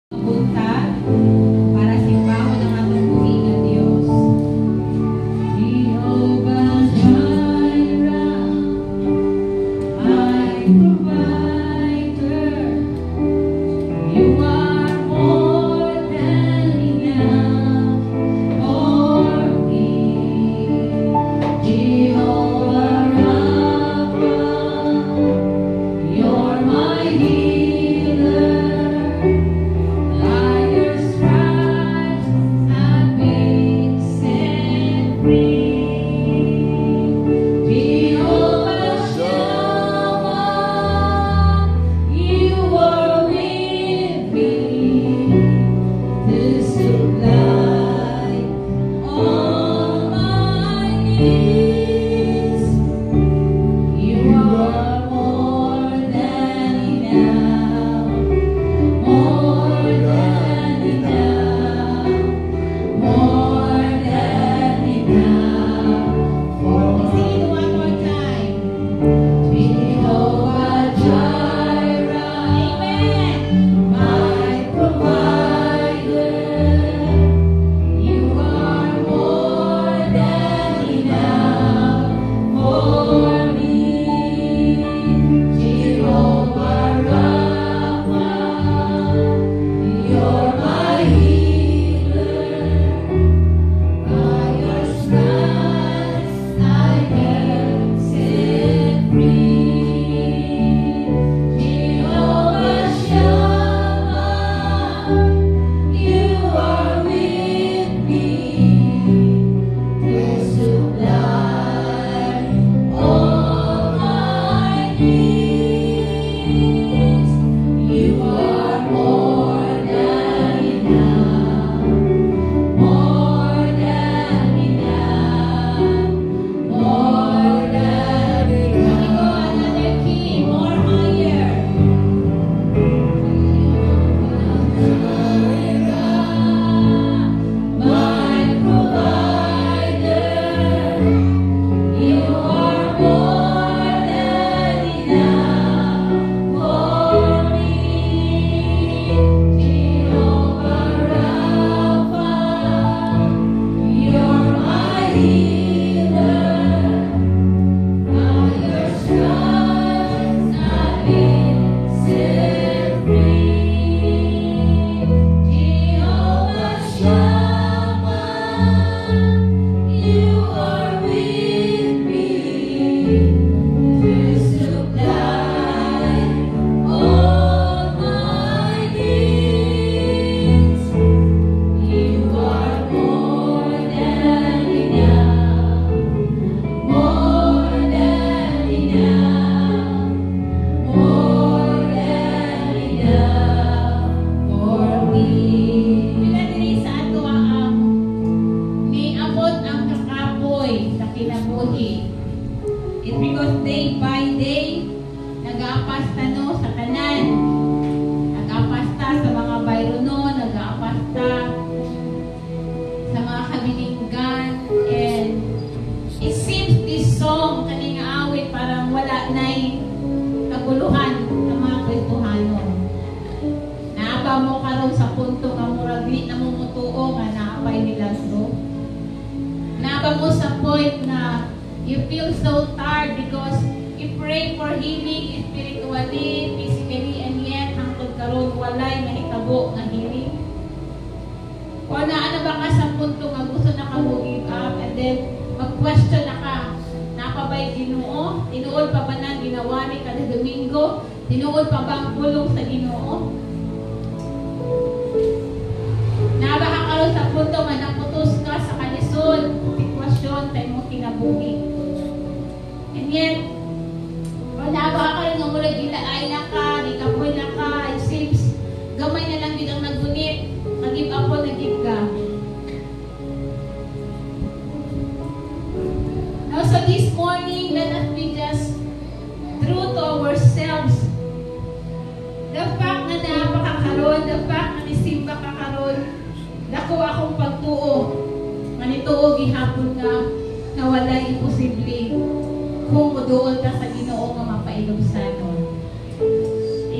punta para simbahan ng atong buhi nga Dios. Jehovah Jireh, my provider, you are more than enough for me. Jehovah Rapha, you're my healer.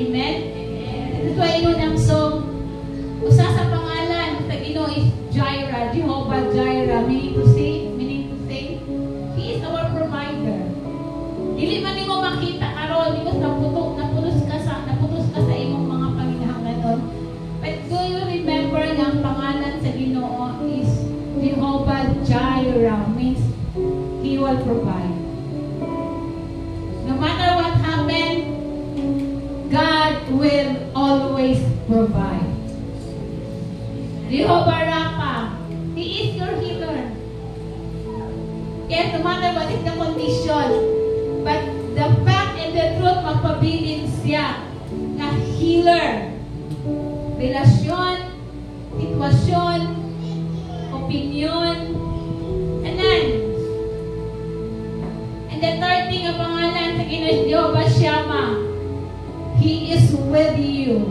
Amen? Ito ay unang song Jireh means He will provide. No matter what happens, God will always provide. Jehovah Rapha, He is your healer. Yes, no matter what is the condition, but the fact and the truth, magpabilin siya na healer. Relasyon, sitwasyon, opinion, tanan. And the third thing ang pangalan sa Kinoy, Jehovah Shammah. He is with you.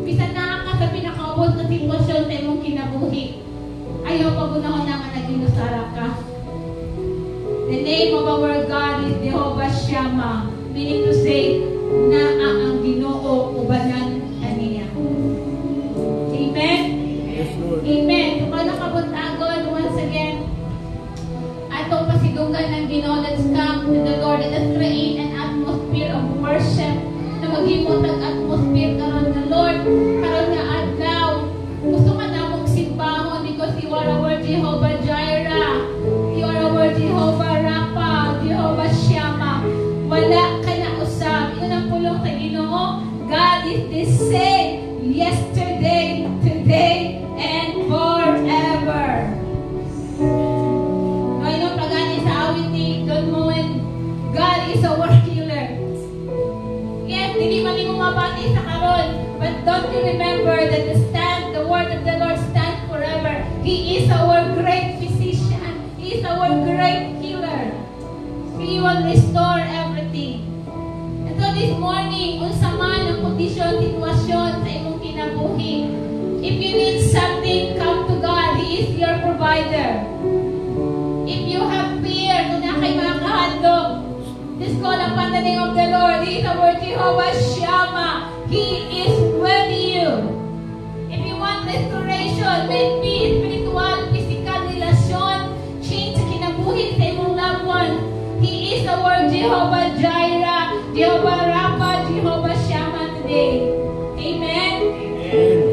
Bisan na ka sa pinakaubos na sitwasyon sa imong kinabuhi, ayaw pagunahon na nga nag-inusara ka. The name of our God is Jehovah Shammah, meaning to say, na ang Ginoo ubanan kaniya. Amen? Yes, Lord. Amen. So, kung nakabuntagon, once again, atong pasidungan ng Ginoo, let's come to the Lord. Let us create an atmosphere of worship na maghimot ang atmosphere karon na Lord, karon nga adlaw. Gusto ka na mong simbahon because you are our Jehovah Jireh. You are our Jehovah Rapha, Jehovah Shammah. Wala ka na usab. Yun ang pulong sa Ginoo. God is the same yesterday, today, and forever. Ngayon, pagani sa awit ni Don Moen, God is our healer. Yes, hindi man mo mabati sa karon, but don't you remember that the word of the Lord stands forever. He is our great physician. He is our great healer. He will restore everything. And so this morning, unsa man ang kondisyon, sitwasyon sa imong kinabuhi, if you need something, come to God. He is your provider. If you have fear, kung na kay mga kahandog, just call upon the name of the Lord. He is our Jehovah Shammah. He is with you. If you want restoration, may it be spiritual, physical, relasyon, change sa kinabuhi sa imong loved one, He is our Jehovah Jireh, Jehovah Rapha, Jehovah Shammah today. Amen?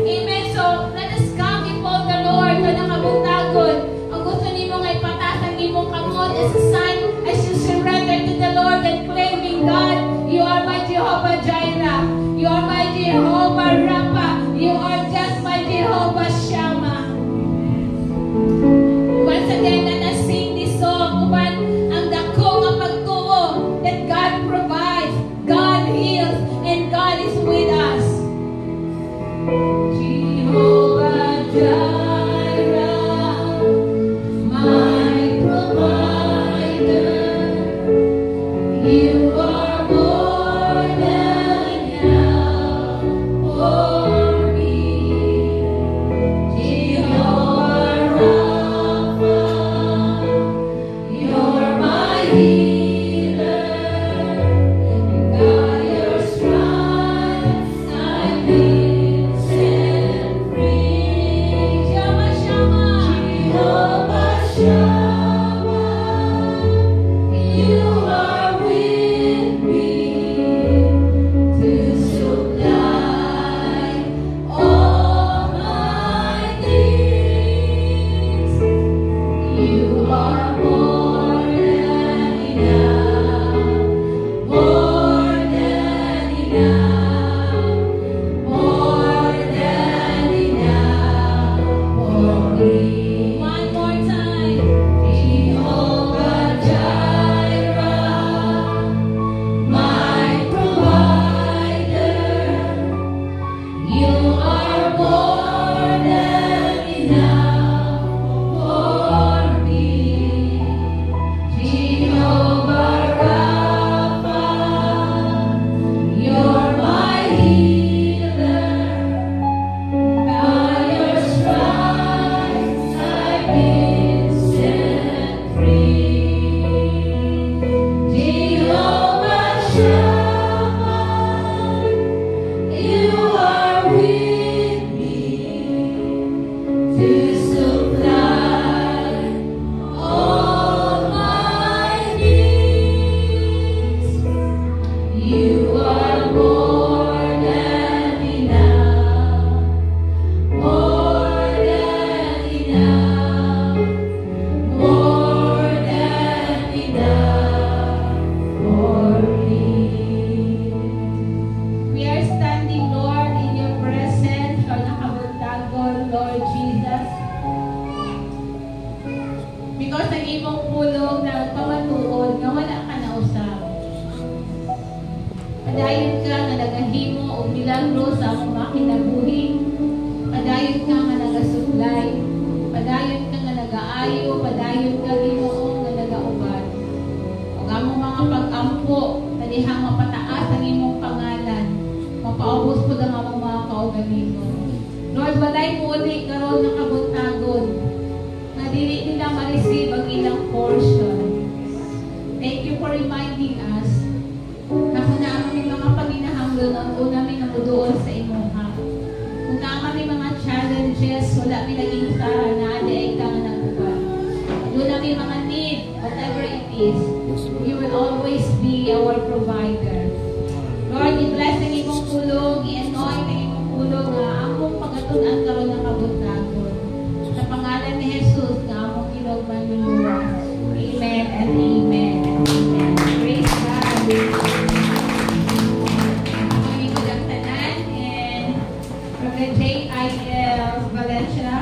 Amen. So, let us come before the Lord na nakabuntagon. Ang gusto nimo nga ipatas ang imong kamot as a sign as you surrender to the Lord and claiming, God, you are my Jehovah Jireh. You are my Jehovah Rapha. You are just my Jehovah Shammah. Once again, let us sing this song. Uban ang dako nga pagtuo that God provides, God heals, and God is with us. Jehovah Jireh, my provider, you are more than enough for me. Jehovah Rapha, you're my healer. By your stripes I've been set free. because ang imong pulong na pamatuon nga wala ka na usab. Padayon ka nga nagahimo og milagro sa among mga kinabuhi. Padayon ka nga nagasuglay. Padayon ka nga nagaayo. Padayon ka Ginoo nga nagaubad. Og among mga pag-ampo tanihang mapataas ang imong pangalan. Mapaubos po ang among mga kaugalingon. Lord, walay mo uli karon nga kabuntagon na dili nila ma-receive ang ilang portion. Thank you for reminding us na kung naman may mga paginahanglan ang una may namuduol sa imuha. Kung naman may mga challenges, wala may naging usahan na adi ay ka nga nagbuka. Doon na may mga need, whatever it is, you will always be our provider. Lord, i-bless ang imong pulong, i-anoint ang imong pulong na among pagatunan karon ng kabuntagon. Sa pangalan ni Jesus na among kinogman luluwas. Amen and amen and amen. Praise God. Panginoon ang tanan and from the JIL Valencia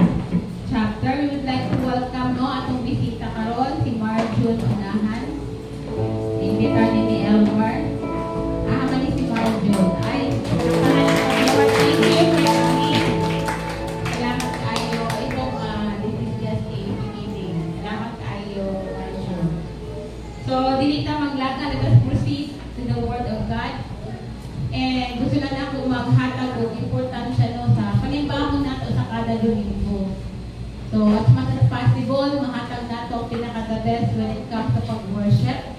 chapter, we would like to welcome atong bisita karon si Marjun Unahan. Invita ni Elmer. Ni si Marjun. Ay, Lord, thank you for coming. Salamat kayo. Itong this is just a beginning. Salamat kayo, Marjun. So, dili ta maglaga, let us proceed to the Word of God. And gusto lang ako maghatag og importansya no sa panimbahon nato sa kada Domingo. So, as much as possible, mahatag nato pinaka-the best when it comes to pag-worship.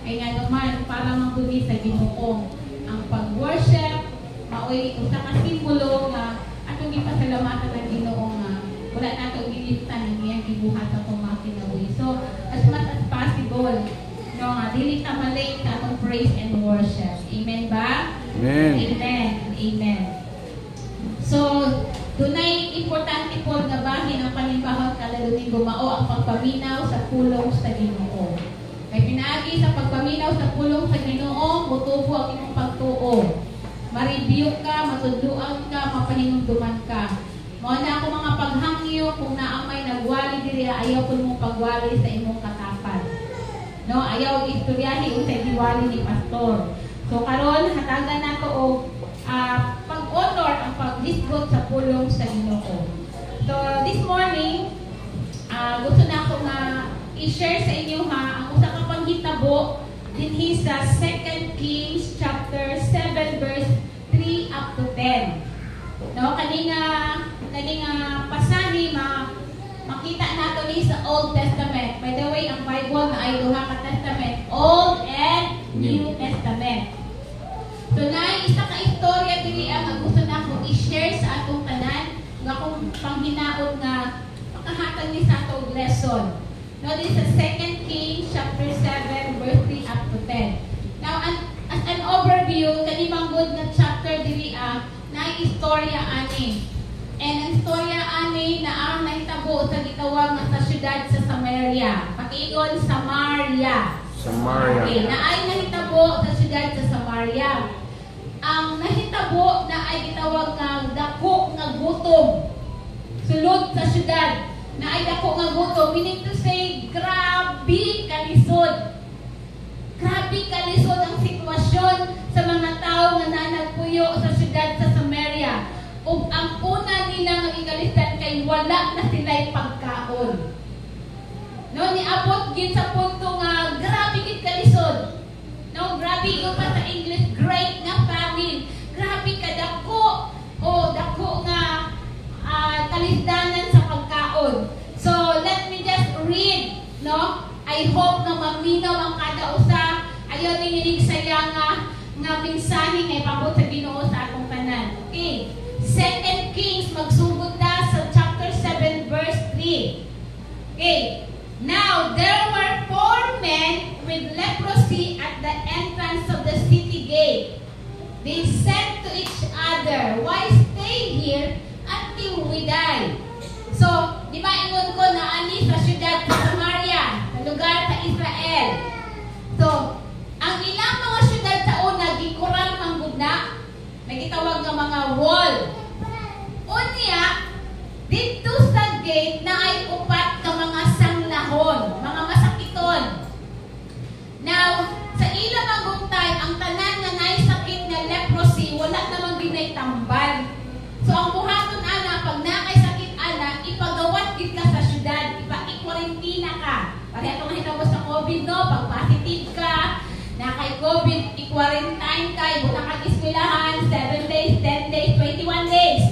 Kaya nga naman, para manggubi sa Ginoo ang pag-worship, maoy usa ka simbolo nga atong gipasalamatan ang Ginoo nga wala nato gilista ng iyang gibuhat sa mga kinabuhi. So, as much as possible, no, nga dili ta malate sa atong praise and worship. Amen ba? Amen. Amen. Amen. So, dunay importante po nga bahin ang panimbahon kada Domingo mao ang pagpaminaw sa pulong sa Ginoo. May pinaagi sa pagpaminaw sa pulong sa Ginoo, mutubo ang imong pagtuo. Ma-review ka, matudluan ka, mapahinumduman ka. Mao na ako mga paghangyo kung naamay nagwali diri ayaw kun mong pagwali sa imong katapan. No, ayaw istoryahi unsay giwali ni pastor. So karon hatagan nato og pag-honor ang pagdisgot sa pulong sa Ginoo. So this morning, gusto na ako nga i-share sa inyo ang usa ka panghitabo dinhi sa 2 Kings chapter 7 verse 3 up to 10. No, kaninga pasahi makita nato ni sa Old Testament. By the way, ang Bible na ay duha ka testament, Old and New Testament. So na isa ka istorya diri ang gusto na akong i-share sa atong tanan nga kung panghinaot nga makahatag ni sa atong lesson. Now, this is 2 Kings chapter 7 verse 3 up to 10. Now, as an overview, kanimang good na chapter diri na istorya ani. And ang istorya ani na ang nahitabo sa gitawag nga sa syudad sa Samaria. Pakiingon, Samaria. Samaria. Okay, na ay nahitabo sa syudad sa Samaria. Ang nahitabo na ay gitawag nga dako nga gutom. Sulod sa syudad na ay dako nga gutom, meaning to say, grabe kalisod. Grabe kalisod ang sitwasyon sa mga tao nga nanagpuyo sa syudad sa Samaria. Ug ang una nila nga ikalisdan kay wala na sila'y pagkaon. No, niabot gid sa punto nga grabe gid kalisod. No, grabe ko pa sa English, great nga famine. Grabe kadako o dako nga kalisdanan sa pagkaon. So, let me just read, no? I hope na maminaw ang kada usa. Ayaw ninilig saya nga mensahe nga ipabot sa Ginoo sa atong tanan. Okay. 2 Kings, magsugod na sa chapter 7, verse 3. Okay. Now, there were 4 men with leprosy at the entrance of the city gate. They said to each other, "Why stay here until we die?" So, di ba ingon ko na ani sa syudad sa Samaria, sa lugar sa Israel. So, ang ilang mga syudad sa una, gikuran manggod na, may gitawag nga mga wall. Unya, dito sa gate na ay upat ka mga sanglahon. COVID, no? Pag positive ka, na kay COVID, i-quarantine ka, ibutang kang eskwelahan, 7 days, 10 days, 21 days.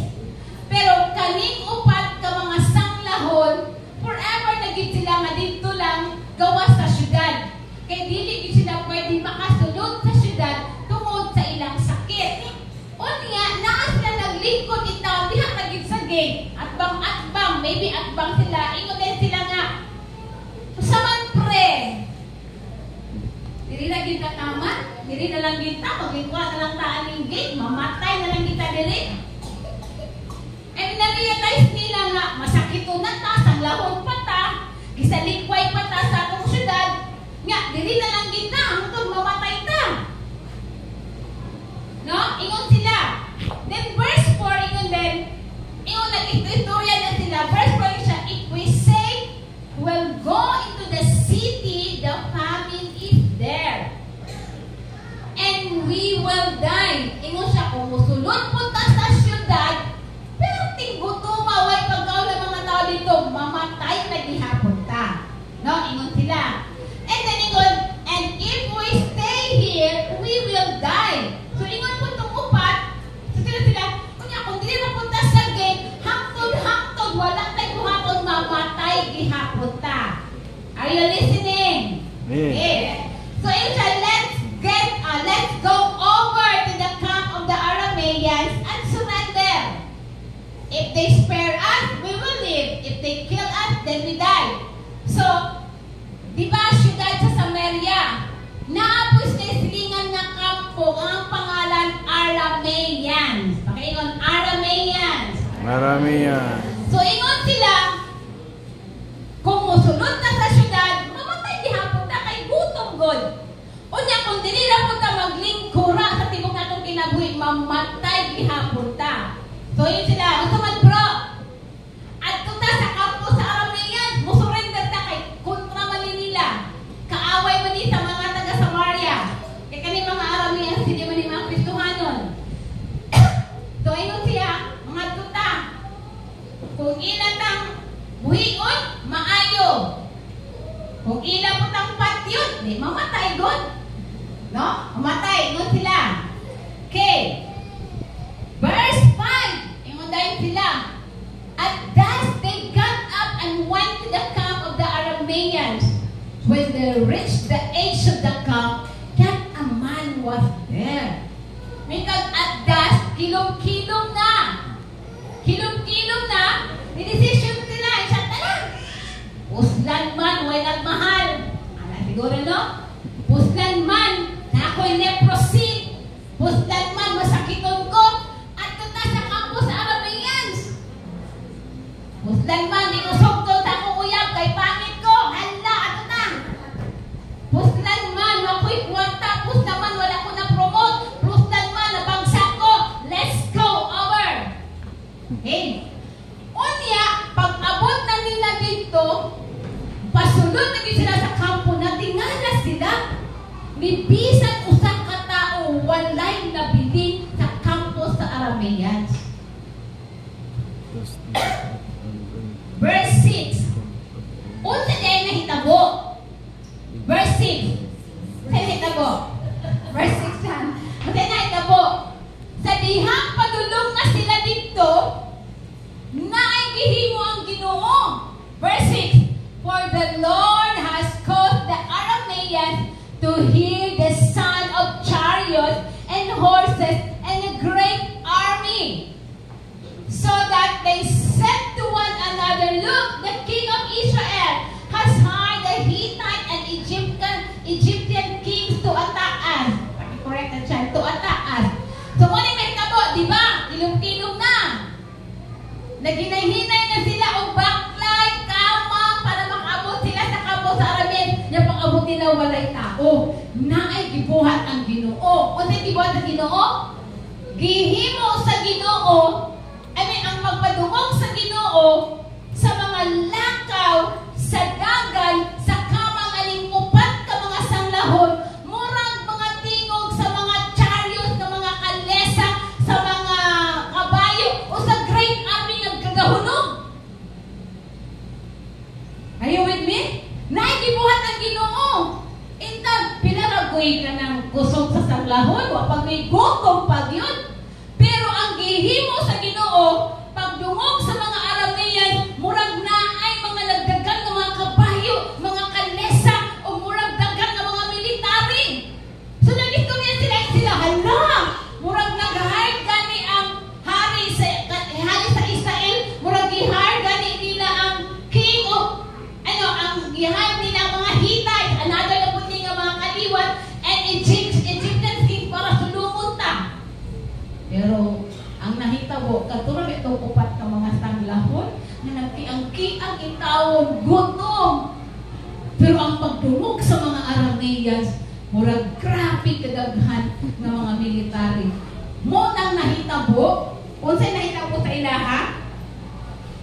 Pero kaning upat ka mga sanglahon, forever na gid sila nga dito lang gawas sa syudad. Kay dili gid sila pwede makasulod sa syudad tungod sa ilang sakit. Unya, naa sila naglingkod itaw diha na gid sa gate. Atbang, maybe atbang sila, ingon din sila nga. Saman pre. Dili na gid tama, dili na lang gid ta, maglingkod na lang ta aning gate, mamatay na lang kita diri. And na-realize nila nga, masakit na ta, sanglahon pa ta, gisalikway pa ta sa atong syudad, nga, dili na lang kita, hangtod mamatay ta. No? Ingon sila. Then verse 4, ingon din, ingon nag-istorya na sila, verse 4 siya, if we say, we'll go into the city, the famine is there. And we will die. Ingon siya, kung musulod po ta sa syudad, pero tingguto maway pagkaw ng mga tao dito, mamatay na gihapon ta. No, ingon sila. And then ingon, and if we stay here, we will die. So ingon po itong upat, so sila, kunya, kung dili na punta sa gate, hangtod, walang tayo buhaton, mamatay gihapon ta. Are you listening? Okay. So ingon siya, let's go over to the camp of the Arameans and surrender. If they spare us, we will live. If they kill us, then we die. So, di ba, syudad sa Samaria, naapos na silingan na kampo ang pangalan Arameans. Pakiingon, Arameans. Arameans. So, ingon sila, kung musunod na sa syudad, mamatay gihapon ta kay gutom god. Unya, kung dili na po ta maglingkura sa tibok natong kinabuhi, mamatay gihapon ta. So yun sila, unsa man bro? At tuta sa kampo sa Arameans, musurrender ta kay kontra man nila. Kaaway man ni sa mga taga Samaria. Kay kani mga Arameans dili man ni mga Kristohanon. So ingon siya, mga tuta. Kung ila tang buhion, maayo. Kung ila po tang patyon, di mamatay god. No? Mamatay ingon sila. Okay. Verse 5, ingon dahil sila, at thus they got up and went to the camp of the Arameans. When they reached the edge of the camp, that a man was there. Because at thus, kilom-kilom na. Kilom-kilom na, decision sila, siya tala. Puslan man, way nagmahal. Ala siguro no? Puslan man, na ako'y leprosy. Puslan man, masakiton ko. Puslan man, di ko sugtong sa akong uyab, kay pangit ko. Hala, ato na. Puslan man, wako'y kwarta. Puslan man, wala ko na-promote. Puslan man, nabagsak ko. Let's go over. Okay. Unya, pag-abot na nila dito, pasulod na sila sa kampo na tingala sila. Nibisan usang katao, walay nabili sa kampo sa Arameans. Verse 6. Unsa day nahitabo? Verse 6. Unsa nahitabo? Verse 6 yan. Unsa nahitabo? Sa dihang padulong na sila dito, naay gihimo ang Ginoo. Verse 6. For the Lord has caused the Arameans to hear the sound of chariots and horses and a great army. So that they said to one another, look, the king of Israel has hired the Hittite and Egyptian kings to attack us. Correct na siya, to attack us. So, muna may tabo, di ba? Ilong-ilong na. Naghinay-hinay na sila o baklay, kamang para makaabot sila sa kampo sa Arameans. Yung pang-abot nila walay tao. Naay gibuhat ang Ginoo. O sa gibuhat ang Ginoo? Gihimo sa Ginoo. Ang magpadungog sa Ginoo sa mga lakaw, sa dagan, sa kamang aling upat ka mga sanglahon, murag mga tingog sa mga chariot, sa mga kalesa, sa mga kabayo, o sa great army ng kagahunog. Are you with me? Naigibuhat ang Ginoo. sanglahon, wa pag may gutom pag yun. Pero ang gihimo sa Ginoo, pagdungog sa mga Aramean, murag na ay mga nagdagan ng mga kabayo, mga kalesa, o murag dagan ng mga military. So nag-istorya sila, hala, murag nag-hire gani ang hari sa Israel, murag i-hire gani nila ang king o ang i-hire nila ang mga Hittite, another na po nga mga kaliwat, and Egyptian king para sulumon ta. Pero ang nahitabo, katulad itong upat ka mga sanglahon, na nagkiangki ang itawon gutom. Pero ang pagdungog sa mga Arameans, murag grabe kadaghan ng mga military. Mo nang nahitabo, unsay nahitabo sa ilaha?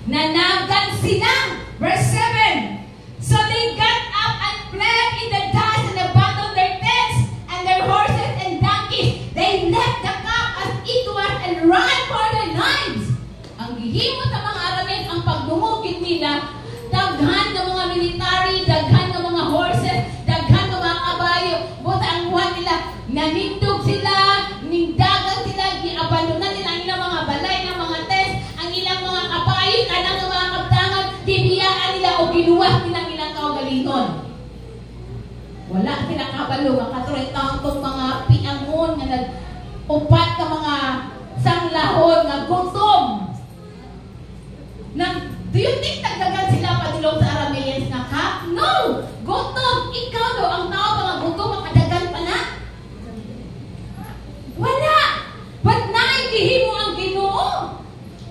Nanagan sila. Verse 7. So they got up and fled in the dust and abandoned their tents and their horses and donkeys. They left the camp as it was and ran for their lives. Ang gihimo sa mga Arameans, ang pagdumugin nila, daghan ng mga military, daghan ng mga horses, daghan ng mga kabayo. Buta ang buwan nila, nanindog sila, ningdagan sila, giabandonan nila ang ilang mga balay ng mga tents, ang ilang mga kabayo, kanang mga kaptangan, dibiyaan nila o ginuwas nila ang ilang kaugalingon. Wala sila kabalo, ang katulad itong mga piangon nga nag-upat ka mga sanglahon nga gutom. Do you think nagdagan sila padilong sa Arameans na ka? No! Gutom! Ikaw do, ang tao mga gutom, makadagan pa na? Wala! Ba't naigihimo ang Ginoo?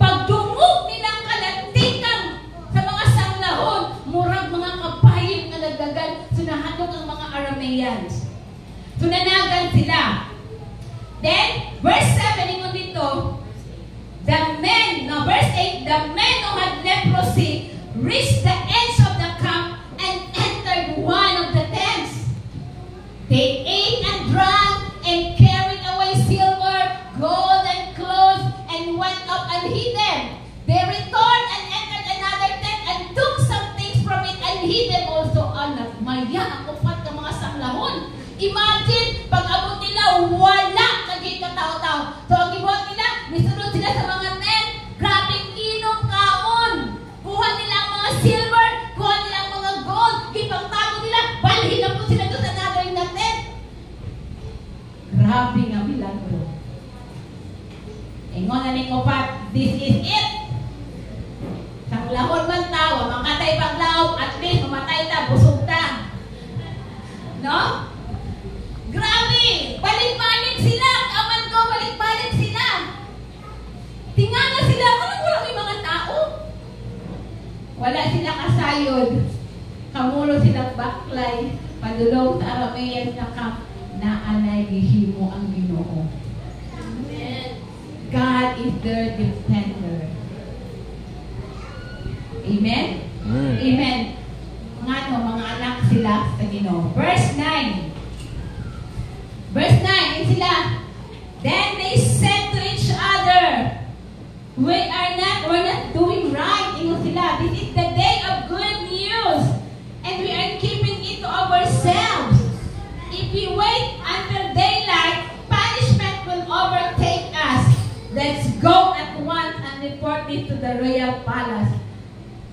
Pagdungog nilang kalantikan sa mga sanglahon, murag mga kapayip na nagdagan, sunahadong ang mga Arameans. Sunanagan sila. Then, verse 7, ingon dito, verse 8, the men who had leprosy reached the ends of the camp and entered one of the tents. They ate and drank and carried away silver, gold, and clothes and went up and hid them. They returned and entered another tent and took some things from it and hid them also. Anak, maya, ang upat ng mga sanglahon. Imagine, pag abot nila, wala kagay katao-tao. So, ang ibuhat nila, nisunod sila sa mga tent, grabing inom kaon. Kuha nila ang mga silver, kuha nila ang mga gold, ipagtago nila, balhin na po sila doon sa another na tent. Grabe nga milagro. Ingon na ni Kopat, this is it. Sanglahon man tawa, makatay paglaop, at least mamatay ta, busog ta. No? Grabe! Balik-balik sila! Aman ko, balik-balik sila! Tingala sila, wala may mga tao. Wala sila kasayod. Kamulo sila baklay, padulong sa Arameans na camp, na anay gihimo ang Ginoo. Amen. God is their defender. Amen? Amen. Mga anak sila sa Ginoo. Verse 9. Verse 9, yun sila. Then they said to each other, we're not doing right. Yun sila. This is the day of good news. And we are keeping it to ourselves. If we wait until daylight, punishment will overtake us. Let's go at once and report it to the royal palace.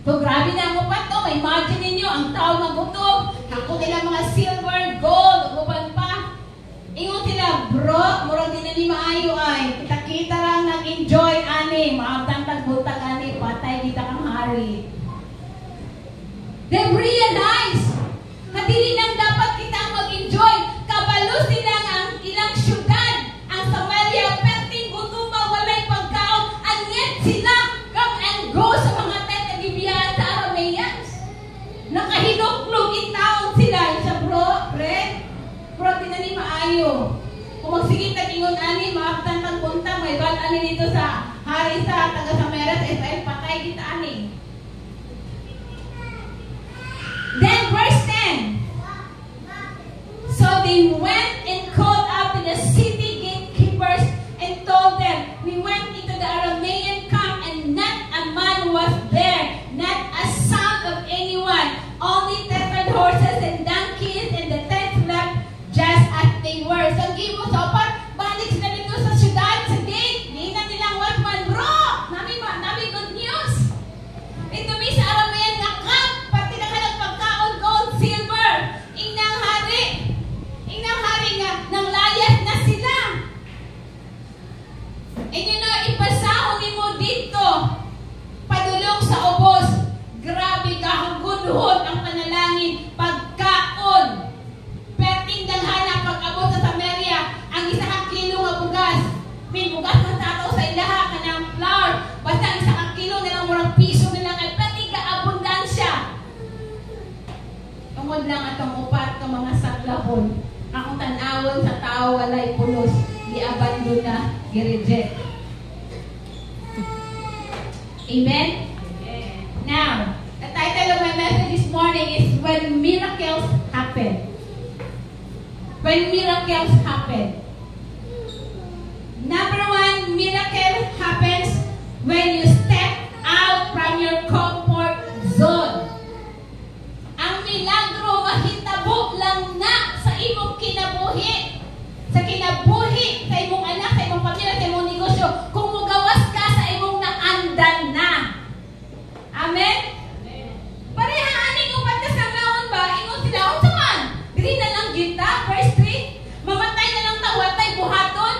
So grabe na ang upat to. Imagine ninyo, ang tao na gutom. Ako nila mga silver, gold, upan pa. Ingon sila, bro, murag din na ni maayo ay. Kita-kita lang nag-enjoy, ani. Maagtang-tag-butag, ani. Patay, kita kang hari. They realize na dili lang dapat kita mag-enjoy. Kabalos nila ang ilang syudad. Ang Samaria, perting gutumaw, walay pagkaon. And yet sila come and go sa mga tent na gibiyahan sa Arameans. Nakahinuklog itaon sila. Isa bro, Bro, tinani maayo. Kung magsigit na ingon ani, maabtan tang punta, may bal ani dito sa hari sa taga Samaria sa Israel, patay kita ani. Then verse 10. So they went and called out to the city gatekeepers and told them, we went into the Aramean camp and not a man was there, not a sound of anyone, only tethered horses and donkeys and the tents left just as they were. So give us Tungod lang atong upat ka mga saklahon. Akong tanawon sa tao walay pulos. Di-abandona, gi-reject. Amen? Now, the title of my message this morning is When Miracles Happen. When miracles happen. Number one, miracle happens when you step out from your comfort zone. Ang milagro mahitabo lang na sa imong kinabuhi. Sa kinabuhi, sa imong anak, sa imong pamilya, sa imong negosyo. Kung mugawas ka sa imong naandan na. Amen? Pareha aning upat ka sa naon ba? Ingon sila, unsa man? Dili na lang kita, verse 3. Mamatay na lang tawatay buhaton.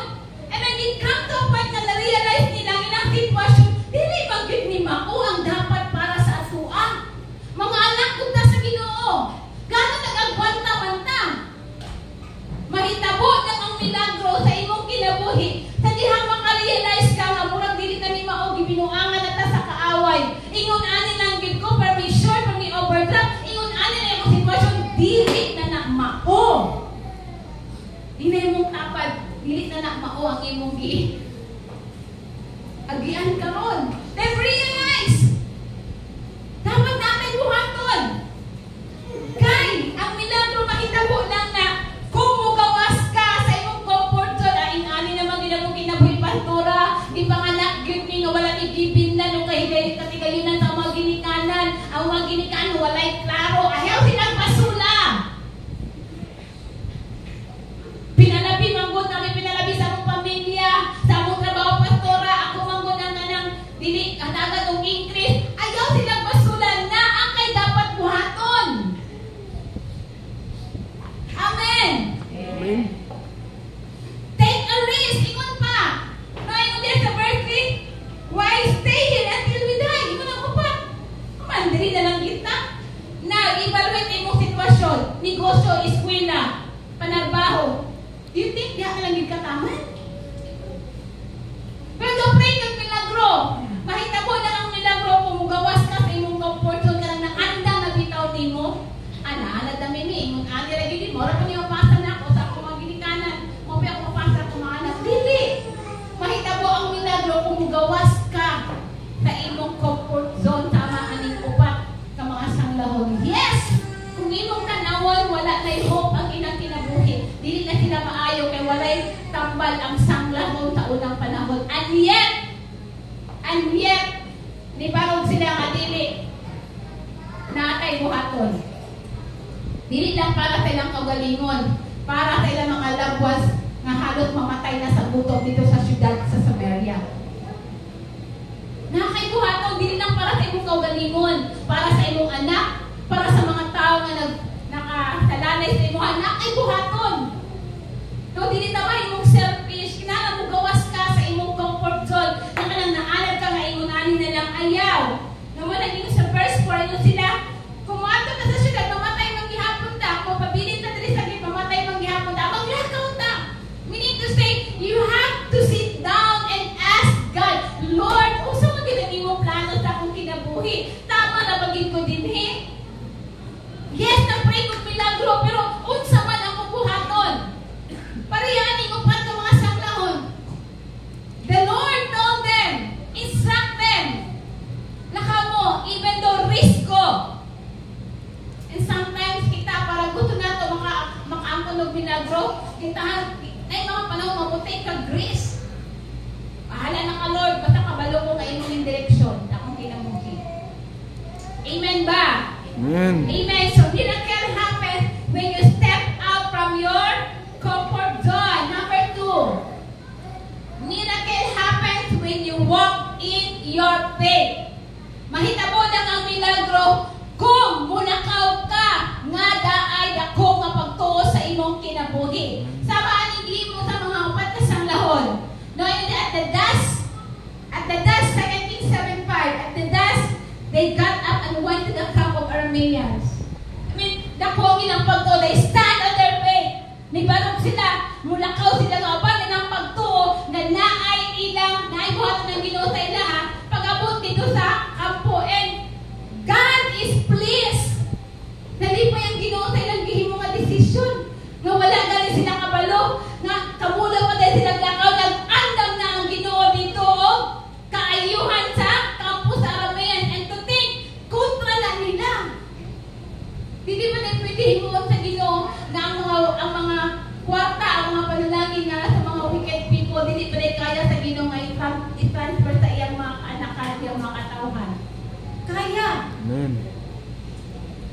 And then it come to a point na na-realize nila ang sitwasyon, dili bang gid ni mao ang dapat para sa atuan. Mga anak kunta sa Ginoo. Gano nag-agwanta man ta. Mahitabo lang ang milagro sa imong kinabuhi. Sa dihang maka-realize ka nga murag dili na ni mao gibinuangan na ta sa kaaway. Ingon ani lang gid ko permission from the overdraft. Ingon ani na imong sitwasyon dili na na mao. Dili na imong tapad, dili na na mao ang imong agian karon. Then realize dapat natin buhaton. Kay ang milagro mahitabo lang na kung mugawas ka sa imong comfort zone, ani naman ginamong kinabuhi pastora, di panganak gyud ni nga wala ni gibinlan o kay katigayunan sa mga ginikanan. Ang mga ginikanan walay klaro, ayaw silang pasula. Pinalabi manggod namin pinalabi sa among pamilya, sa among trabaho pastora, ako manggod ang nanang dili kadagat og increase. Ayaw silang pasula na ang kay dapat buhaton. Amen. Amen. Take a risk. Ingon pa. No, ingon din sa verse 3. Why stay here until we die? Ingon ang upat. Mandiri na lang kita. Now, evaluate imong sitwasyon. Negosyo, eskwela, panarbaho. Do you think di ka lang yung kataman? Pero pray kang milagro. Mahitabo na ang milagro kung mugawas ka sa imong comfort zone ka lang na anda na bitaw nimo. Ana dami ni ingon ani ra gid mo ra pa niyo pasa na ako sa akong mga ginikanan. Mo pa ako mapasa ko mga anak. Dili. Mahitabo ang milagro kung mugawas ka sa imong comfort zone tama aning upat ka mga sanglahon. Yes. Kung imong tanawon wala nay hope ang ilang kinabuhi. Dili na sila maayo kay walay tambal ang sanglahon sa unang panahon. And yet ni barog sila nga dili natay buhaton. Dili lang para sa ilang kagalingon, para sa ilang mga labwas nga halot mamatay na sa gutom dito sa syudad sa Samaria. Nakaibuhaton, dili lang para sa imong kagalingon, para sa imong anak, para sa mga tao nga nakasalalay sa imong anak, ay buhaton. No, dili tama imong selfish, kinala mo gawas ka sa imong comfort zone, na kanang naalab ka nga ingunani na lang ayaw. Naman naging sa verse 4, ino sila, kumato ka sa syudad, mamatay manggihapon ta, kung pabilin na dali sa git, mamatay manggihapon ta, maglakaw ta. We need to say, you have to sit down and ask God, Lord, kung saan mo ginagin mo plano sa akong kinabuhi? Tama na bagin ko din, he? Yes, na-pray kong milagro, pero unsa man ang kubuhaton. Parehani mo pa ito mga sanglahon. The Lord told them, instruct them. Laka mo, even though risko. And sometimes kita para gusto na ito makaangkon ng milagro, kita ay mga panahon mabuti ka grace. Pahala na ka Lord, basta kabalo ko kayo yung direksyon. Akong kinamuhi. Amen ba? Amen. Amen. So miracle happens when you step out from your comfort zone. Number 2. Miracle happens when you walk in your faith. Mahitabo lang ang milagro kung munakaw ka nga daay dako nga pagtuo sa imong kinabuhi. Sama ani mo sa mga upat na sanglahon. No, at the dust, 17:75, at the dust, they got up and went to the camp of Arameans. I mean, dako ang pagtuo, they stand on their faith. Nibalog sila, mulakaw sila nga upat ng pagtuo na naay ilang, naay buhat ng Ginoo sa ilaha, pag-abot dito sa kampo. And God is pleased. Nalipay ang Ginoo sa Amen.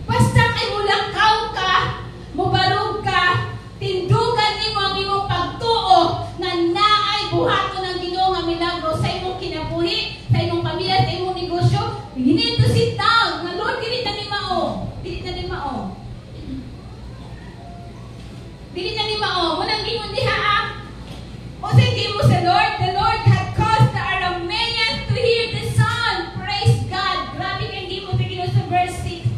Basta kay mulakaw ka, mubarog ka, tindugan nimo ang imong pagtuo na naay buhaton ng Ginoo nga milagro sa imong kinabuhi, sa imong pamilya, sa imong negosyo. You need to sit down. Nga Lord, dili na ni mao. Dili na ni mao. Dili na ni mao. Munang gingon diha o sige mo sa Lord. The Lord had caused the Arameans to hear the sound. Praise God. Grabe kang gimo sa Ginoo sa verse 6.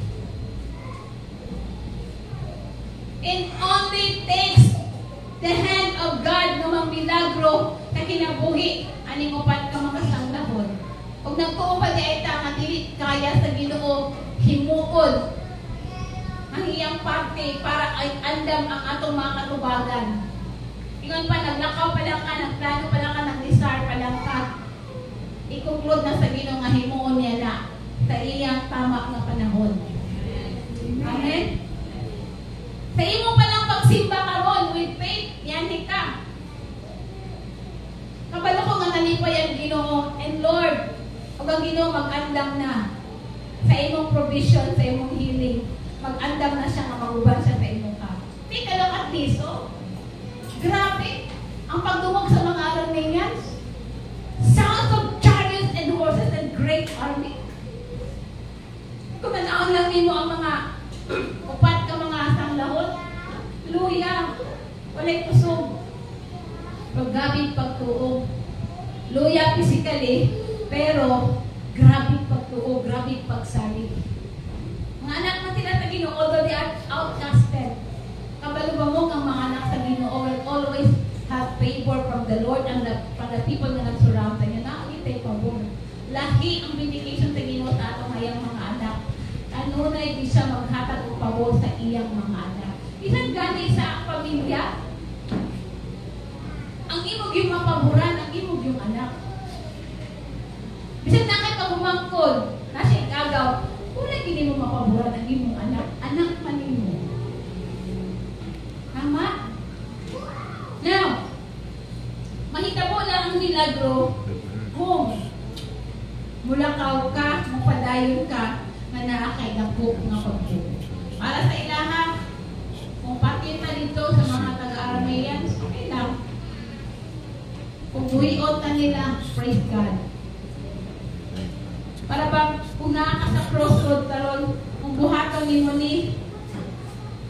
It only takes the hand of God na magmilagro sa kinabuhi. Aning upat ka makasanglahon. Kung nagtuo pa di ay nga dili kaya sa Ginoo himuon ang iyang parte para ay andam ang atong mga katubagan. Ingon pa, naglakaw pa lang ka, nagplano pa lang ka, nag-desire pa lang ka. I-conclude na sa Ginoo nga himuon niya na sa iyang tama nga panahon. Amen? Sa imo pa lang pagsimba karon with faith, yan ka. Kabalo ko nga nalipay ang Ginoo, and Lord, ug ang Ginoo mag-andam na sa imong provision, sa imong healing. Mag-andam na siya nga maguban siya sa imong ka. Take a look at this, oh. Grabe ang pagdumog sa mga Arameans. Sounds of chariots and horses and great army. Kung nanaan lang nimo ang mga upat ka mga sanglahon, luya, walay kusog. Paggabi pagtuo. Luya physically, pero grabe pagtuo, grabe pagsalig. Mga anak na sila sa Ginoo, although they are outcasted, kabalo ba mo ang mga anak sa Ginoo will always have favor from the Lord and from the people na nag-surround sa inyo. Nakakita favor. Lahi ang vindication sa Ginoo sa atong hayang mga anak. Ano na hindi siya maghatag og pabor sa iyang mga anak. Isang gani sa pamilya, ang imog yung mapaboran, ang imog yung anak. Bisan na kay pagumangkod, nasa ikagaw, wala gini mo mapaboran ang imong anak. Anak man nimo. Tama? Now, mahitabo lang ang milagro kung mulakaw ka, mapadayon ka, na naakay dapok nga pagtuo. Para sa ilaha, kung pakita dito sa mga taga-Arameans, okay lang. Kung buhiot na nila, praise God. Para bang kung naa ka sa crossroad karon, kung buhaton nimo ni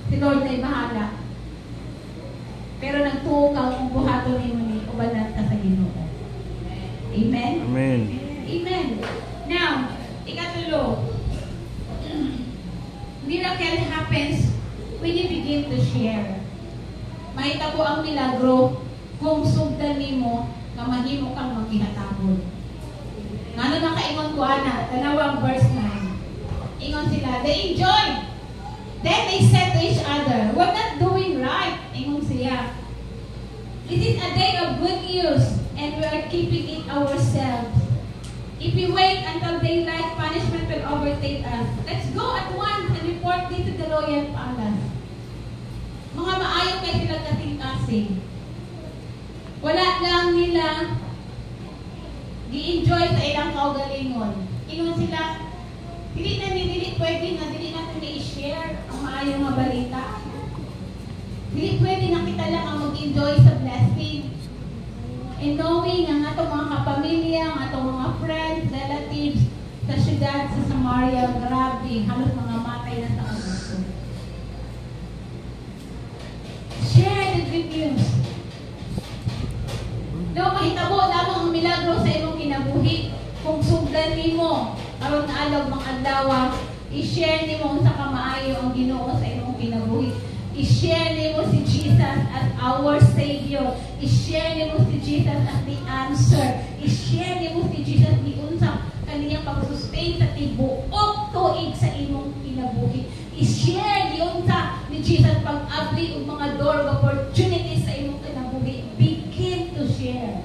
si Lord na bahala. Pero nagtuo ka kung buhaton nimo ni ubanan ka sa Ginoo. Amen? Amen. Amen. Now, ikatulo, miracle happens when you begin to share. Mahita ko ang milagro kung sugdan nimo nga mahimo kang maghihatabon. Ngano na kaingon ko ana, tanawang verse 9. Ingon sila, they enjoyed. Then they said to each other, we're not doing right. Ingon siya, this is a day of good news and we are keeping it ourselves. If we wait until daylight, punishment will overtake us. Let's go at once and report this to the royal palace. Mga maayo kay sila kasing-kasing. Wala lang nila gi-enjoy sa ilang kaugalingon. Ingon sila, dili pwede na dili natin i-share ang maayong nga balita. Dili pwede na kita lang ang mag-enjoy sa blessing. And knowing ang atong mga kapamilya, ang atong mga friends, relatives sa syudad sa Samaria, grabe, halos mga matay na sa agusto. Share the good news. No, mahitabo lamang ang milagro sa imong kinabuhi kung sugdan nimo aron alog mga adlaw, i-share nimo sa kamaayo ang Ginoo sa imong kinabuhi. I-share nimo si Jesus as our Savior. I-share nimo si Jesus as the answer. I-share nimo si Jesus ni unsa kaniyang pag-sustain sa tibuok tuig sa imong kinabuhi. I-share ni unsa ni Jesus pag-abli og mga door of opportunities sa imong kinabuhi. Begin to share.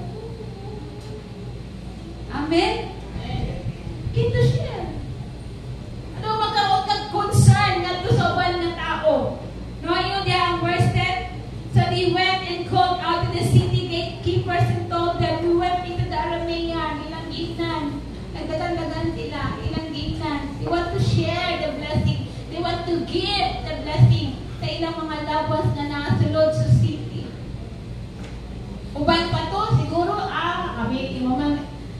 Amen? Begin to share. Ano magkaroon kang concern ngadto sa uban nga tao? No, yun diya ang verse 10. So they went and called out to the city gatekeepers and told them, we went into the Aramean, ilang gitnan. Nagdagan-dagan sila, ilang gitnan. They want to to give the blessing sa ilang mga loved ones na nasulod sa city. Uban pa to, siguro, kami,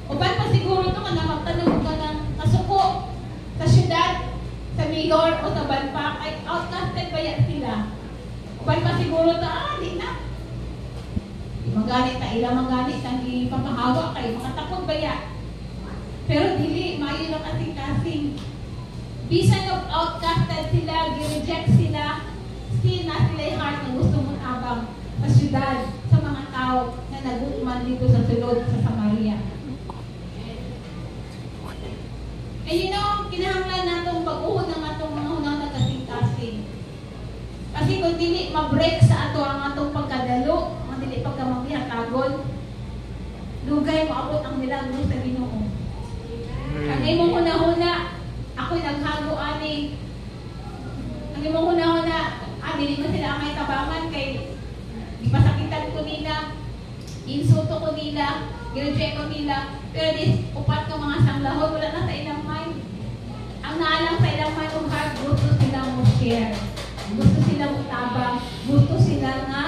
uban pa siguro to, kung magtanong ka ng kasuko sa syudad, sa mayor o sa banpak, ay outcasted ba yan sila? Uban pa siguro to, di na. Magalit ka, ilang magalit, ang ipapahawa kayo, mga takot ba yan? Pero dili, mayo lang kasing-kasing. Bisan of outcasted sila, gi-reject sila, still na sila yung heart na gusto mong abang sa syudad, sa mga tao na nagutman dito sa sulod sa Samaria. And you know, kinahanglan natong pag-uhod ng atong mga hunang na kasing-kasing. Kasi kung dili ma-break sa ato ang atong pagkadalo, ang dili pagkamangihatagon, lugay maabot ang milagro sa Ginoo. Ang imong huna-huna, ako'y naghago ani. Ang imong huna-huna, dili man sila ang may tabangan kay ipasakitan ko nila, insulto ko nila, i-reject ko nila, pero dis upat ko mga sanglahon, wala na sa ilang mind. Ang naalang sa ilang mind of heart, gusto sila mo share. Gusto sila mo tabang, gusto sila nga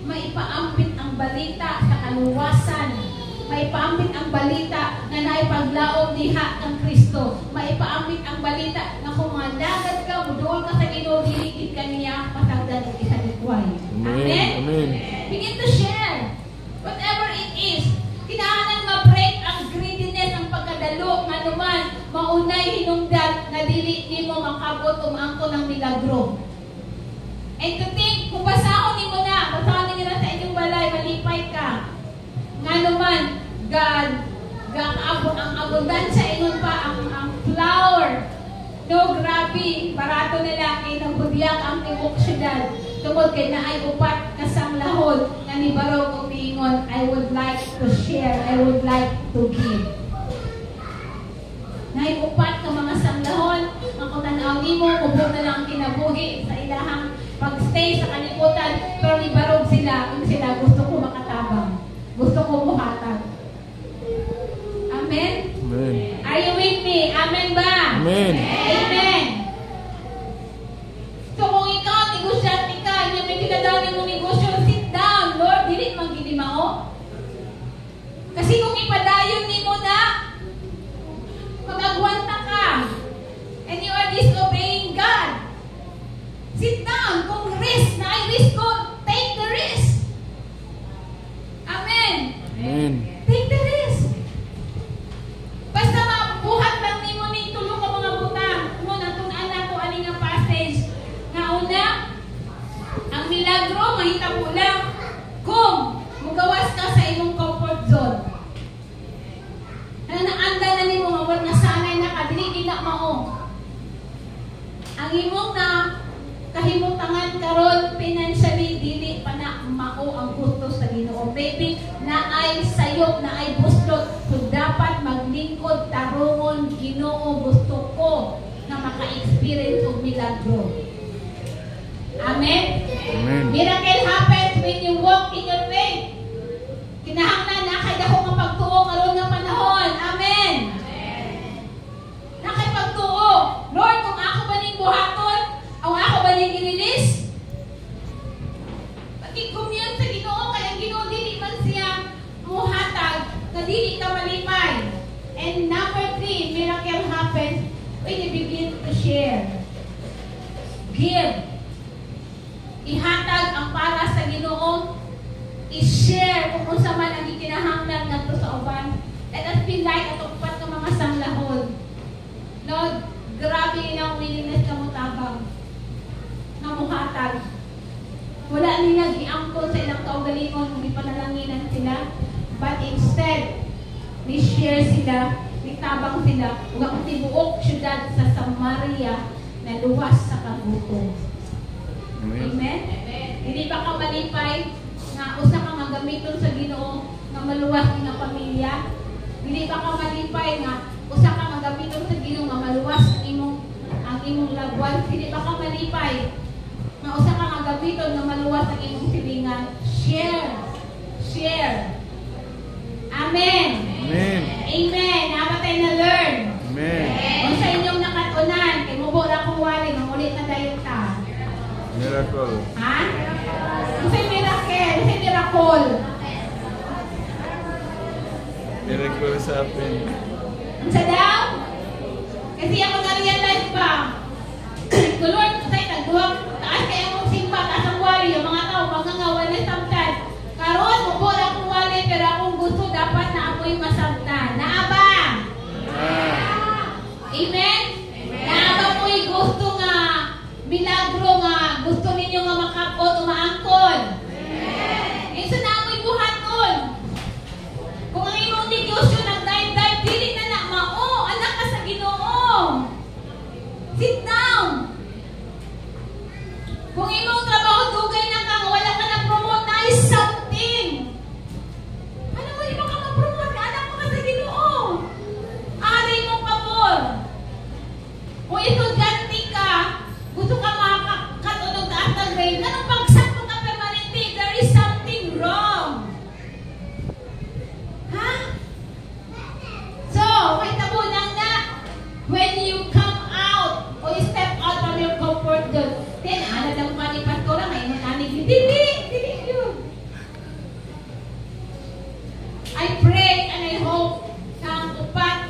maipaambit ang balita sa kaluwasan. Maipaambit ang balita na naipaglaom diha ng Kristo. Maipaambit ang balita na kung madagad ka, mudoon ka sa Ginoo, diligid ka niya, pasagdan ang isa likway. Amen? Amen. Begin to share. Whatever it is. Kinahanglan ma-break ang greediness, ang pagkadalo, nga naman, maunay hinungdan na dili nimo makabot umangko ng milagro. And to think, kung basahon nimo na, basahon nila sa inyong balay, malipay ka. Nga naman, God, ang abundansya ingon pa ang flour. No, grabe, barato nila kay nagbudyag ang tibok syudad. Tungod kay naay upat kasanglahon nga ni Barog og niingon, I would like to share, I would like to give. Naay upat ka mga sanglahon, ang kutanaw nimo, ubod na lang ang kinabuhi sa ilahang pag-stay sa kalibutan, pero ni Barog sila, kung sila gusto ko makatabang, gusto ko buhatag. Amen? Amen. Are you with me? Amen ba? Amen. Amen. So kung ikaw, negosyante ka, yung may tinadawin mo negosyo, sit down, Lord, dili maggilimao. Kasi kung ipadayon ni mo na, mag-agwanta ka, and you are disobeying God, sit down. Kung risk na ay risk ko, take the risk. Amen. Amen. Take the risk. Basta mabuhat lang ni mo ni tulong ka mga butang. Kung natunan na ko ani nga passage. Nga una, ang milagro mahitabo lang kung mugawas ka sa imong comfort zone. Naanda na ni mo mawag na sanay na ka, dili na mao. Ang imong na kahimutangan karon financially dili pa na mao ang gusto sa Ginoo. Maybe naay sayop, naay buslot, so dapat maglingkod tarungon Ginoo, gusto ko na maka-experience og milagro. Amen. Amen. Miracle happens when you walk in your faith. Kinahanglan na kay dako nga pagtuo karon nga panahon. Amen. Na kay pagtuo, Lord, kung ako ba ning buhaton, o ako ba ning i-release? Pag-commune sa Ginoo, kay ang Ginoo dili man siya muhatag na dili ka malipay. And number 3, miracle happens when you begin to share. Give. Ihatag ang para sa Ginoo. I-share kung unsa man ang ikinahanglan ngadto sa uban. Let us be like at upat ka mga sanglahon. Lord, grabe ang willingness ka mo tabang. Nga muhatag. Wala nila giangkon sa ilang kaugalingon kung ipanalanginan sila. But instead, ni-share sila, nitabang sila, ug ang tibuok syudad sa Samaria na luwas sa kagutom. Amen. Amen? Hindi ba ka malipay na usa ka magamiton sa Ginoo nga maluwas nga pamilya? Hindi ba ka malipay nga usa ka magamiton sa Ginoo nga maluwas ang imong loved ones? Hindi ba ka malipay nga usa ka magamiton nga maluwas ang imong silingan? Share. Share. Amen. Amen. Amen. Namatay na learn. Amen. Kung sa inyong nakatunan, kay mubo ra kong wali, mamulit Miracle. Ha? Kasi miracle, kasi miracle. Miracle sa atin. Ang sa daw? Kasi ako na-realize pa. Kulon, kasi nagduwag, taas kaya mong simba, taas ang wali, yung mga tao, magangawali samtan. Karoon, mubol akong wali, pero akong gusto dapat na ako'y masabtan. Naaba? Amen? Naaba mo'y gusto nga, milagro nga, gusto ninyo nga makapot o maangkon. Isa na amo'y buhaton. Kung ang imong negosyo nag-dive-dive, dili na na mao, anak ka sa Ginoo. Sit down. Kung imong trabaho dugay na ka, wala ka na promote, na is something. Ano mo, di ba ka ma-promote ka, anak mo ka sa Ginoo. Aray mong pabor. Kung estudyante ka, gusto ka makakatulog taas ng grade, anong pagsak mo ka permanente? There is something wrong. Ha? So, may tabunan na. When you come out, or you step out from your comfort zone, then, ano lang pa ni Pastora, may matanig yun. Dili yun. I pray and I hope na ang upat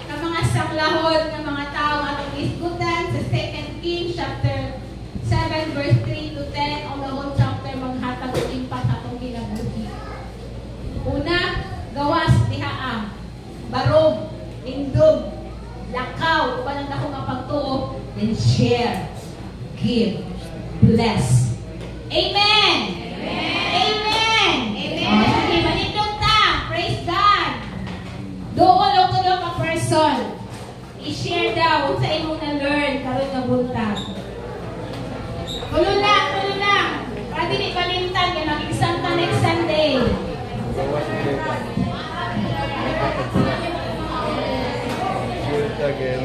ng mga sanglahon ng mga tao atong isgutan sa 2 Kings chapter 7 verse 3 to 10 o the whole chapter maghatag og impact atong kinabuhi. Una, gawas dihaa, barog, indog, lakaw, uban ang dako nga pagtuo, then share, give, bless. Amen. Amen. Amen. Sige, manindog ta. Praise God. Doon o kuno ka person. I-share daw sa imong na-learn karon nga buntag. Kulo lang. Para dili palimtan kay mag-exam ta next Sunday. Bawas ang data. Good again.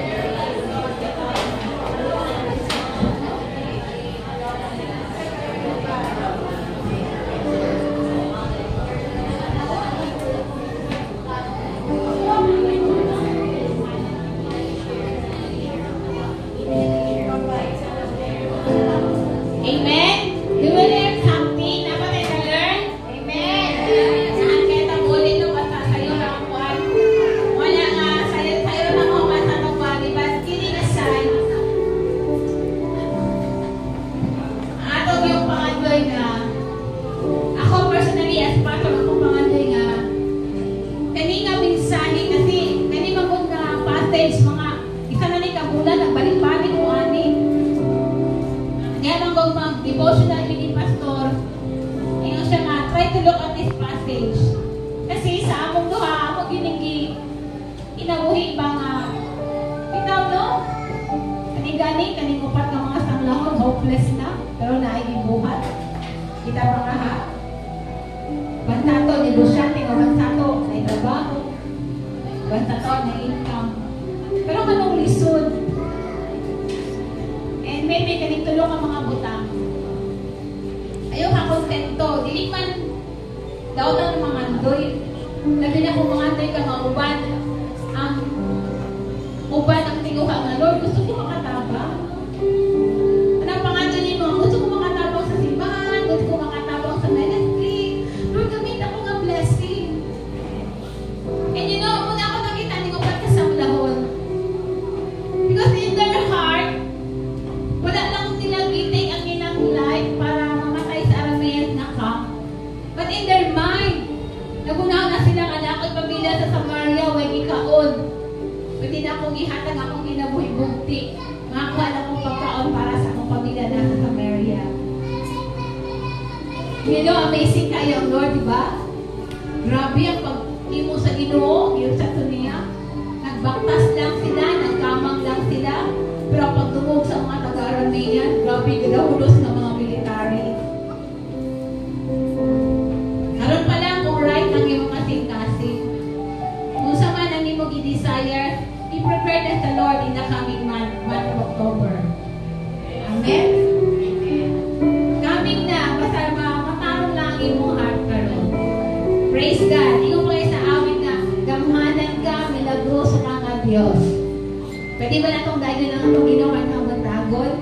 Amen. You will learn something. Dapat ay na-learn. Amen. Saan kaya tangulin nung basta sa'yo na ang buwan. Wala nga. Sa'yo na ako basta nung buwan. Diba? Kidding aside. Atong yung pangandoy nga. Ako personally as pastor akong pangandoy nga. Kani nga mensahe kasi kani magod nga passage mga isa na ni kabulan nagbalik-balik o ani. Kaya nang mag-devotional ni pastor, ngayon siya nga, try to look at this passage. Kasi sa among duha, among giningi, inabuhi ba nga, itaw no? Kanigani, kaningupat ng mga sanglahon, hopeless na, pero naigibuhat. Kita ba nga ha? Bantato, negosyante nga bantato, na trabaho. Bantato, na income. Pero kanong lisod? And maybe kanitulong ang mga butang. Ayaw ka kontento. Dili man daw ng mga andoy. Labi na kung mga andoy ka mauban. Ang uban ang tinguha nga, Lord, gusto ko makatabang. Anong pangandoy niyo? Gusto ko makatabang sa simbahan. Gusto ko makatabang sa ministry. Lord, gamit ako nga blessing. And you know, muna ako nakita ni uban ka sa mulahon. Because in their heart, wala lang sila giting ang ilang life para mamatay sa Aramean na camp. But in their mind, nagunaw na silang anak at pamilya sa Samaria, way ikaon. Pwede na akong ihatag akong inabuhi-bunti. Makakuha na akong pagkaon para sa akong pamilya na sa Samaria. You know, amazing kayo ang Lord, di ba? Grabe ang pag-imo sa Ginoo, yun sa Tunia. Nagbaktas lang sila, nagkamang lang sila. Pero pag tumog sa mga taga-Aramean, grabe ginahulos ng mga military. Karon pa lang kung right ang iyong kasing-kasing. Kung sa man ang iyong i-desire, i-prepare na sa Lord in the coming month of October. Amen? Coming na, basta matarong lang ang iyong heart karon. Praise God. Ikaw kayo sa awit na, gamhanan ka, milagroso ka nga Diyos. Pwede ba na itong dahil lang itong ginawa ng bantagon?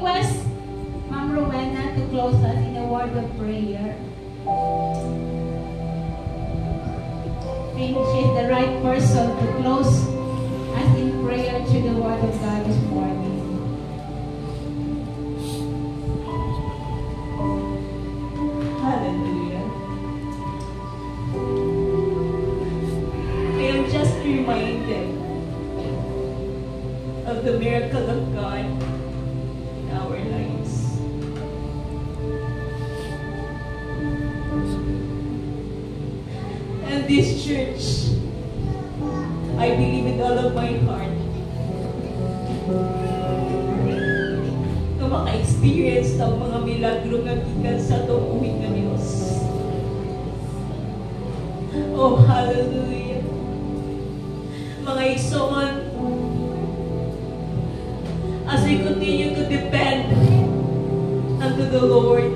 request Ma'am Rowena to close us in a word of prayer. I think she's the right person to close us in prayer to the word of God this morning. Hallelujah. I am just reminded of the miracle of God in our lives. And this church, I believe with all of my heart, na maka-experience ng mga milagro na gikan sa tuwing ng Diyos. Oh, hallelujah. Mga igsoon, as we continue to depend unto the Lord,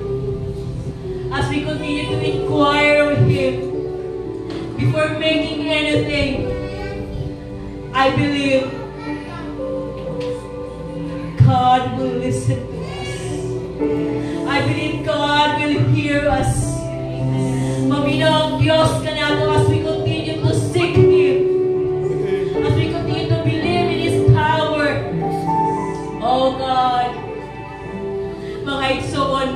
as we continue to inquire with Him before making anything, I believe God will listen to us. I believe God will hear us. Maminaw ang Diyos kanato as we continue to seek Him, as we continue to believe in His power. Oh God, mga igsoon,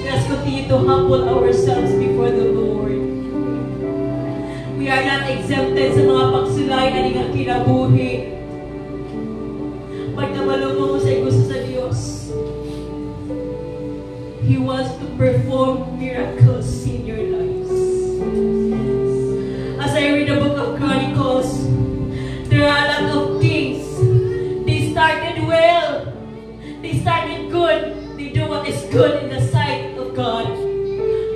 let's continue to humble ourselves before the Lord. We are not exempted sa mga pagsulayan ng kinabuhi. Pag namalungo mo sa gusto sa Diyos, He wants to perform miracles in your lives. As I read the book of Chronicles, there are a lot of things. They started well. They started good. They do what is good in the sight of God.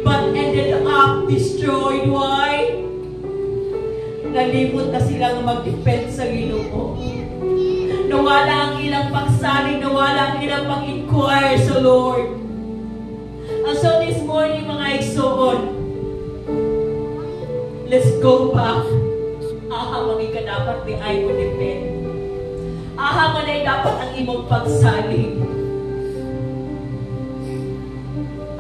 But ended up destroyed. Why? Nalimot na silang mag-depend sa Ginoo. Nawala ang ilang pagsaling, nawala ang ilang pag-inquire sa Lord. And so this morning, mga igsoon, let's go back. Ahamangin ka dapat di ay mo depend. Ahamanay dapat ang imong pagsaling.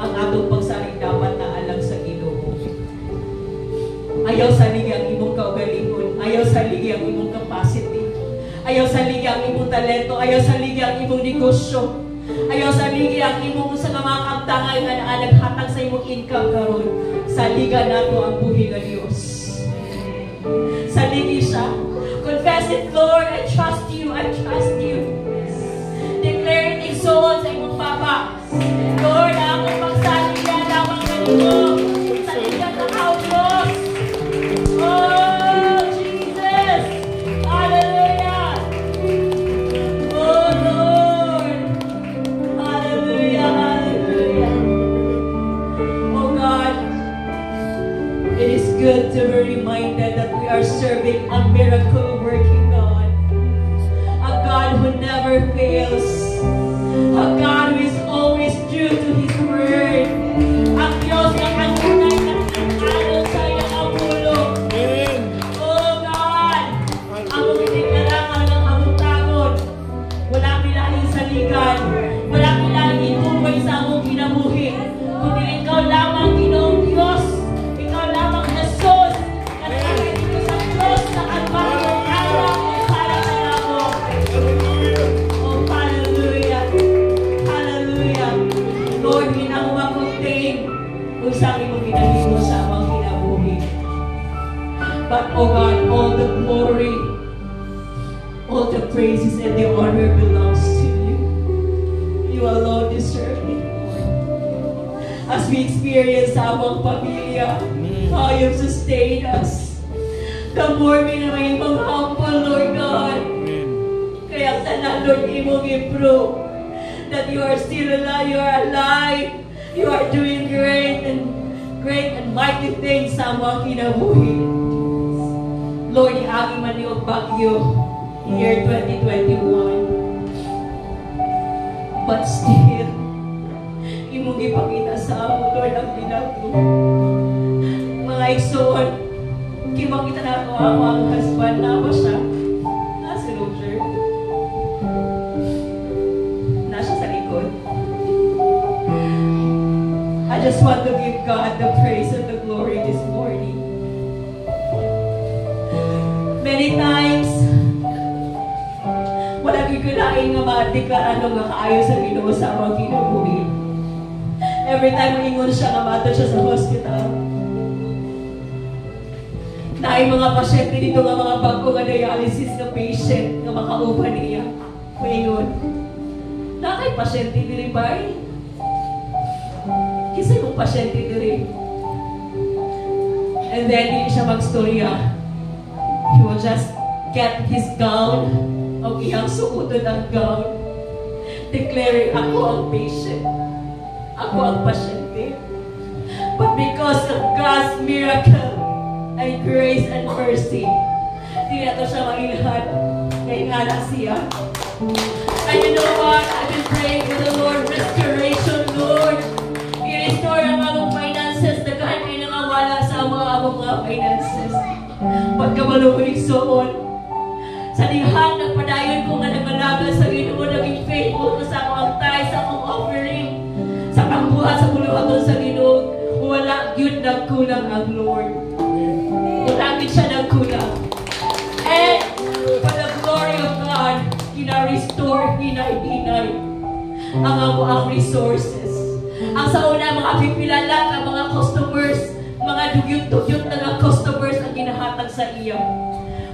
Ang atong pagsaling dapat na alang sa Ginoo. Ayaw sa ligi ang imong kaugalingon. Ayaw sa ligi ang imong capacity. Ayaw sa ligi ang imong talento. Ayaw sa ligi ang imong negosyo. Ayaw sa ligi ang imong sa mga kamtangay nga naghatag sa imong income karon. Sa liga nato ang buhi nga Dios. Sa ligi siya. Confess it, Lord. I trust you. I trust you. Declare it exalt sa imong Papa. Lord, ang akong pagsaling yan lamang ganito. Sa liga ng outlaws. Oh, Jesus! Hallelujah! Oh, Lord! Hallelujah! Hallelujah! Oh, God, it is good to be reminded that we are serving a miracle-working God. A God who never fails. A God who is always true to His word. Ang Diyos na kanunay na pinag-alon sa iyong apulo. Oh God! Ang pinaglarangan ng amutagon. Wala pilaling saligan. Wala pilaling itungkoy sa among kinabuhi. Kundi ikaw lamang, Ginoong Diyos. Ikaw lamang, Jesus. At kahit ito sa Diyos na kalbarong araw para sa namo. Oh, hallelujah. Hallelujah. Lord, ginagawa-contain kung saan mo ginahimo sa amang kinabuhi. But, oh God, all the glory, all the praises and the honor belongs to you. You alone deserve it, Lord. As we experience sa amang pamilya, how you've sustained us, the more we na may mga humble, Lord God. Kaya sana, Lord, imong improve that you are still alive, you are alive, you are doing great and mighty things sa mga kinabuhi. Lord, iagi man yung bagyo year 2021. But still, imong ipakita sa amo, Lord, ang binago. Mga igsoon, kimakita na ako ang husband na ba siya? Si Roger. Nasa sa likod. I just want to give God the praise and the glory this morning. Many times, wala gigulain nga ma-deklarado nga kaayo sa Ginoo sa among kinabuhi. Every time ingon siya nga mato siya sa hospital. Naay mga pasyente dito nga mga bago nga dialysis na patient nga makauban niya. Maingon. Nakay pasyente diri ba? Kisay mong pasyente diri. And then, hindi siya magstorya. He will just get his gown, o iyang suotan ang gown, declaring, ako ang patient. Ako ang pasyente. But because of God's miracle and grace and mercy, hindi na ito siya mailhan. Kaya nga na siya. And you know what? I've been praying for the Lord, restoration, Lord. I-restore ang among finances. Daghan kayo nangawala sa mga finances. Pagkabaluhin soon. Sa dihang nagpadayon ko nga nagalaga sa Ginoo, naging faithful ko sa akong tithe, sa akong offering, sa pagbuhat sa buluhaton sa Ginoo. Wala yun nagkulang ang Lord. Wala yun siya nagkulang. And for the glory of God, kina-restore, kina-inay ang ang resources. Ang sa una, mga pipilala ang mga customers, mga dugyot-dugyot na mga customers ang ginahatag sa iya.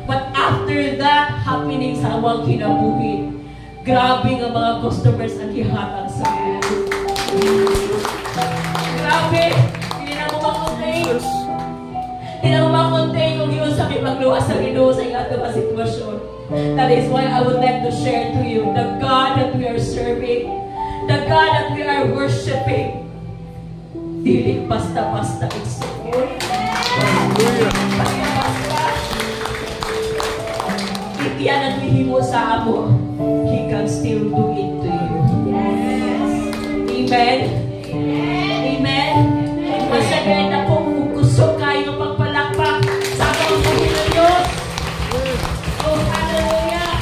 But after that happening sa awang kinabuhi, grabe nga mga customers ang gihatag sa iya. Grabe! Hindi na mo makontain. Hindi na mo makontain kung yun sa pagluwas sa Ginoo sa iyong mga sitwasyon. That is why I would like to share to you the God that we are serving, the God that we are worshiping. Dili basta-basta execute. Basta-basta. Itiyan at mihimo sa amo, He can still do it to you. Amen? Amen? Masabihin na kung gusto kayo pagpalakpak sa among Panginoon Diyos. Oh, hallelujah!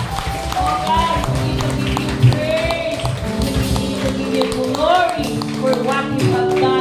Oh God, we need to give you praise. We need to give you glory for what you have done.